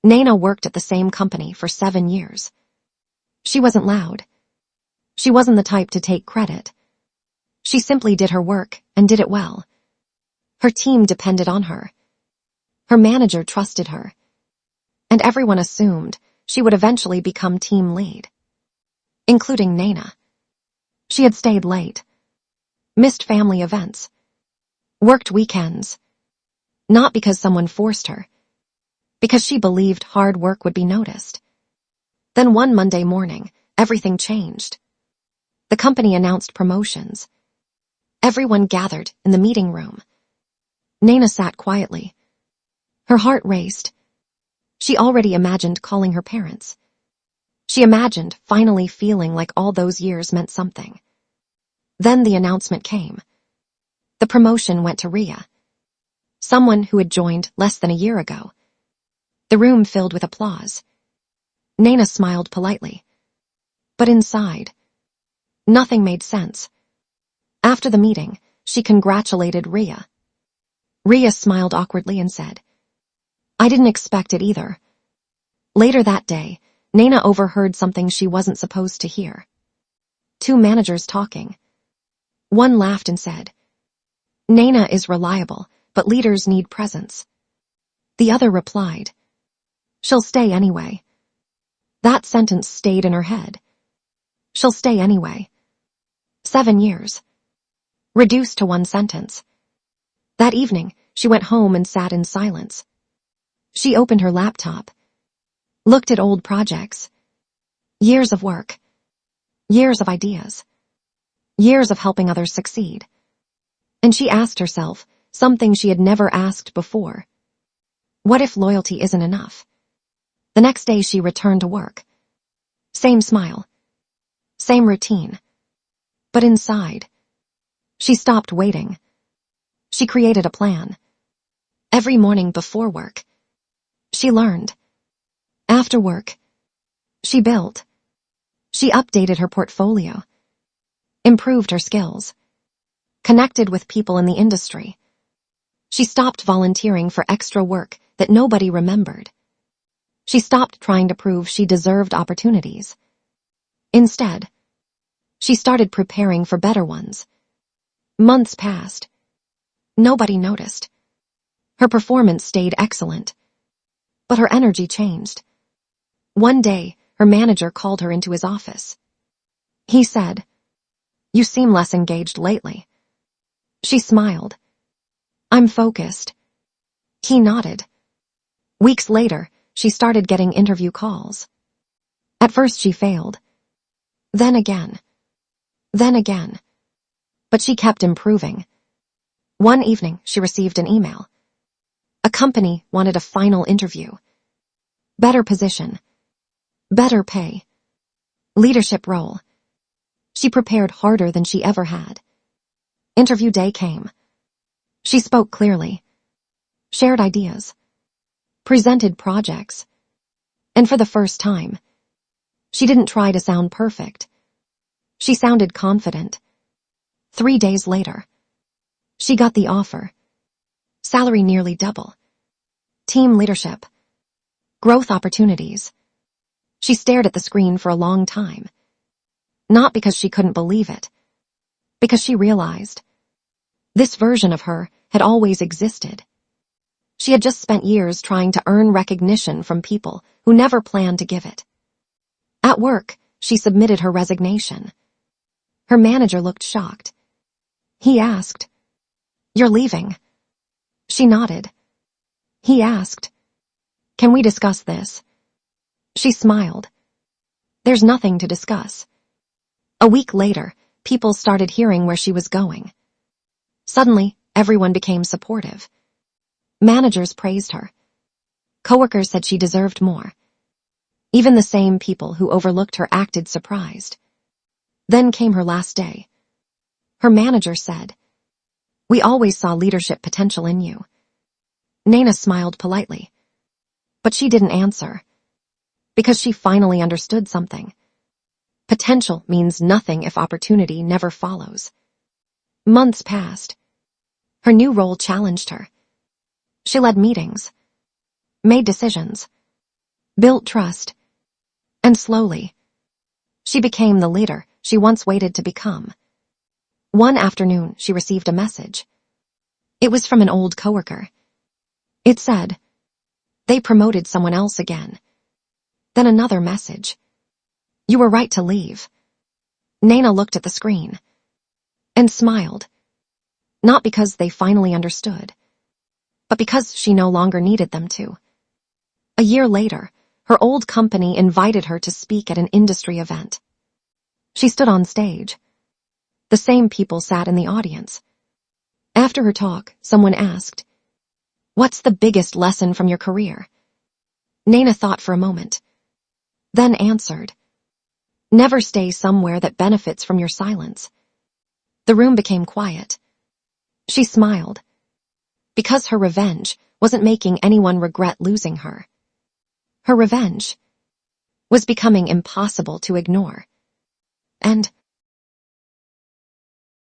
Naina worked at the same company for 7 years. She wasn't loud. She wasn't the type to take credit. She simply did her work and did it well. Her team depended on her. Her manager trusted her. And everyone assumed she would eventually become team lead, including Naina. She had stayed late, missed family events, worked weekends, not because someone forced her, because she believed hard work would be noticed. Then one Monday morning, everything changed. The company announced promotions. Everyone gathered in the meeting room. Naina sat quietly. Her heart raced. She already imagined calling her parents. She imagined finally feeling like all those years meant something. Then the announcement came. The promotion went to Ria, someone who had joined less than a year ago. The room filled with applause. Naina smiled politely. But inside, nothing made sense. After the meeting, she congratulated Ria. Ria smiled awkwardly and said, "I didn't expect it either." Later that day, Naina overheard something she wasn't supposed to hear. Two managers talking. One laughed and said, "Naina is reliable, but leaders need presence." The other replied, "She'll stay anyway." That sentence stayed in her head. She'll stay anyway. 7 years. Reduced to one sentence. That evening, she went home and sat in silence. She opened her laptop, looked at old projects, years of work, years of ideas, years of helping others succeed. And she asked herself something she had never asked before. What if loyalty isn't enough? The next day she returned to work. Same smile, same routine. But inside, she stopped waiting. She created a plan. Every morning before work, she learned. After work, she built. She updated her portfolio, improved her skills, connected with people in the industry. She stopped volunteering for extra work that nobody remembered. She stopped trying to prove she deserved opportunities. Instead, she started preparing for better ones. Months passed. Nobody noticed. Her performance stayed excellent. But her energy changed. One day, her manager called her into his office. He said, "You seem less engaged lately." She smiled. "I'm focused." He nodded. Weeks later, she started getting interview calls. At first she failed. Then again. Then again. But she kept improving. One evening, she received an email. A company wanted a final interview. Better position. Better pay. Leadership role. She prepared harder than she ever had. Interview day came. She spoke clearly, shared ideas, presented projects. And for the first time, she didn't try to sound perfect. She sounded confident. 3 days later, she got the offer. Salary nearly double. Team leadership. Growth opportunities. She stared at the screen for a long time. Not because she couldn't believe it, because she realized this version of her had always existed. She had just spent years trying to earn recognition from people who never planned to give it. At work, she submitted her resignation. Her manager looked shocked. He asked, "You're leaving?" She nodded. He asked, "Can we discuss this?" She smiled. There's nothing to discuss. A week later, people started hearing where she was going. Suddenly, everyone became supportive. Managers praised her. Coworkers said she deserved more. Even the same people who overlooked her acted surprised. Then came her last day. Her manager said, "We always saw leadership potential in you." Naina smiled politely. But she didn't answer. Because she finally understood something. Potential means nothing if opportunity never follows. Months passed. Her new role challenged her. She led meetings, made decisions, built trust, and slowly, she became the leader she once waited to become. One afternoon, she received a message. It was from an old coworker. It said, "They promoted someone else again." Then another message. "You were right to leave." Naina looked at the screen and smiled, not because they finally understood, but because she no longer needed them to. A year later, her old company invited her to speak at an industry event. She stood on stage. The same people sat in the audience. After her talk, someone asked, "What's the biggest lesson from your career?" Naina thought for a moment, then answered, "Never stay somewhere that benefits from your silence." The room became quiet. She smiled, because her revenge wasn't making anyone regret losing her. Her revenge was becoming impossible to ignore. And